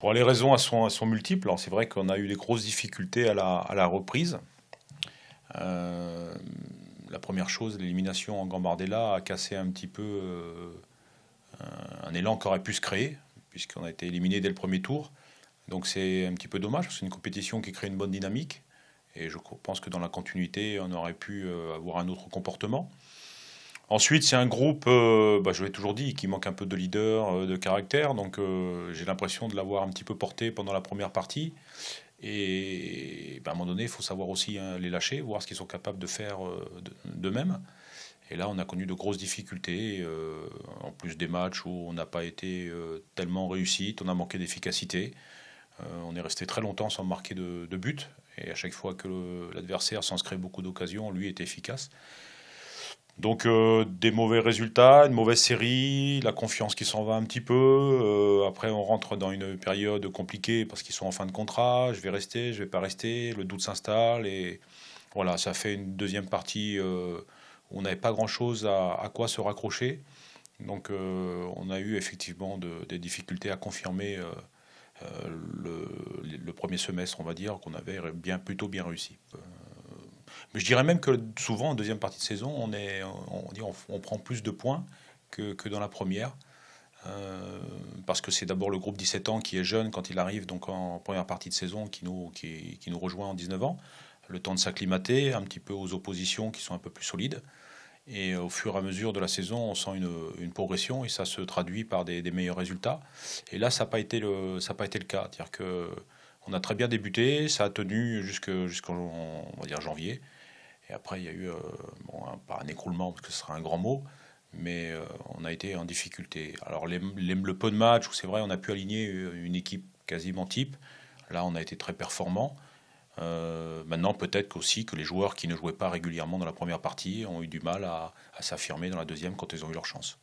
Bon, les raisons elles sont multiples. Alors, c'est vrai qu'on a eu des grosses difficultés à la reprise. Euh, la première chose, l'élimination en Gambardella a cassé un petit peu un élan qui aurait pu se créer, puisqu'on a été éliminé dès le premier tour. Donc c'est un petit peu dommage, parce que c'est une compétition qui crée une bonne dynamique. Et je pense que dans la continuité, on aurait pu avoir un autre comportement. Ensuite, c'est un groupe, je l'ai toujours dit, qui manque un peu de leader, de caractère. Donc j'ai l'impression de l'avoir un petit peu porté pendant la première partie. Et à un moment donné, il faut savoir aussi, hein, les lâcher, voir ce qu'ils sont capables de faire d'eux-mêmes. Et là, on a connu de grosses difficultés, en plus des matchs où on n'a pas été tellement réussi, on a manqué d'efficacité. On est resté très longtemps sans marquer de but. Et à chaque fois que l'adversaire, sans se créer beaucoup d'occasions, lui était efficace. Donc des mauvais résultats, une mauvaise série, la confiance qui s'en va un petit peu. Après, on rentre dans une période compliquée parce qu'ils sont en fin de contrat. Je vais rester, je vais pas rester. Le doute s'installe et voilà, ça fait une deuxième partie où on n'avait pas grand-chose à quoi se raccrocher. Donc on a eu effectivement des difficultés à confirmer le, le premier semestre, on va dire, qu'on avait plutôt bien réussi. Mais je dirais même que souvent en deuxième partie de saison, on prend plus de points que dans la première. Parce que c'est d'abord le groupe 17 ans qui est jeune quand il arrive donc en première partie de saison qui nous rejoint en 19 ans. Le temps de s'acclimater un petit peu aux oppositions qui sont un peu plus solides. Et au fur et à mesure de la saison, on sent une progression et ça se traduit par des meilleurs résultats. Et là, ça n'a pas été ça n'a pas été le cas. C'est-à-dire que on a très bien débuté, ça a tenu jusqu'en on va dire janvier. Et après, il y a eu, bon, pas un écroulement, parce que ce serait un grand mot, mais on a été en difficulté. Alors, le peu de matchs où c'est vrai, on a pu aligner une équipe quasiment type, là, on a été très performant. Maintenant, peut-être aussi que les joueurs qui ne jouaient pas régulièrement dans la première partie ont eu du mal à s'affirmer dans la deuxième quand ils ont eu leur chance.